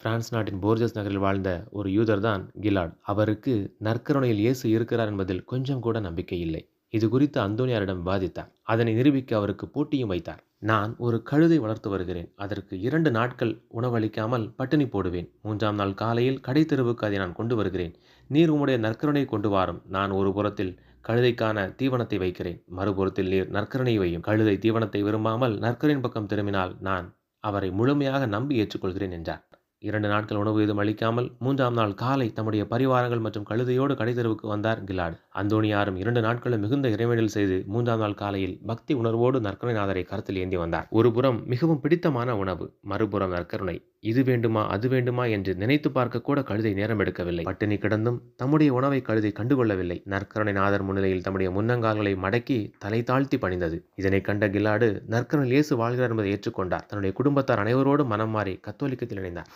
France நாட்டின் போர்ஜஸ் நகரில் வாழ்ந்த ஒரு யூதர்தான் கிலாட். அவருக்கு நற்கருணையில் இயேசு இருக்கிறார் என்பதில் கொஞ்சம் கூட நம்பிக்கை இல்லை. இது குறித்து அந்தோனியாரிடம் விவாதித்தார். அதனை நிரூபிக்க அவருக்கு போட்டியும் வைத்தார். நான் ஒரு கழுதை வளர்த்து வருகிறேன். அதற்கு 2 நாட்கள் உணவளிக்காமல் பட்டினி போடுவேன். 3ஆம் நாள் காலையில் கடைத்தெருவுக்கு அதை நான் கொண்டு வருகிறேன். நீர் உம்முடைய நற்கருணையை கொண்டு வாரும். நான் ஒரு புறத்தில் கழுதைக்கான தீவனத்தை வைக்கிறேன். மறுபுறத்தில் நீர் நற்கருணையை வையும். கழுதை தீவனத்தை விரும்பாமல் நற்கருணையின் பக்கம் திரும்பினால் நான் அவரை முழுமையாக நம்பி ஏற்றுக்கொள்கிறேன் என்றார். 2 நாட்கள் உணவு ஏதும் அளிக்காமல் 3ஆம் நாள் காலை தம்முடைய பரிவாரங்கள் மற்றும் கழுதையோடு கடைத்தெருவுக்கு வந்தார் கிலாட். அந்தோனியாரும் 2 நாட்களும் மிகுந்த இறைவேண்டல் செய்து 3ஆம் நாள் காலையில் பக்தி உணர்வோடு நற்கருணைநாதரை கருத்தில் ஏந்தி வந்தார். ஒருபுறம் மிகவும் பிடித்தமான உணவு, மறுபுறம் நற்கருணை. இது வேண்டுமா அது வேண்டுமா என்று நினைத்து பார்க்க கூட கழுதை நேரம் எடுக்கவில்லை. பட்டினி கிடந்தும் தம்முடைய உணவை கழுதை கண்டுகொள்ளவில்லை. நற்கருணைநாதர் முன்னிலையில் தம்முடைய முன்னங்கால்களை மடக்கி தலை தாழ்த்தி பணிந்தது. இதனை கண்ட கிலாடு நற்கருணையில் இயேசு வாழ்கிறார் என்பதை ஏற்றுக்கொண்டார். தன்னுடைய குடும்பத்தார் அனைவரோடும் மனம் மாறி கத்தோலிக்கத்தில் இணைந்தார்.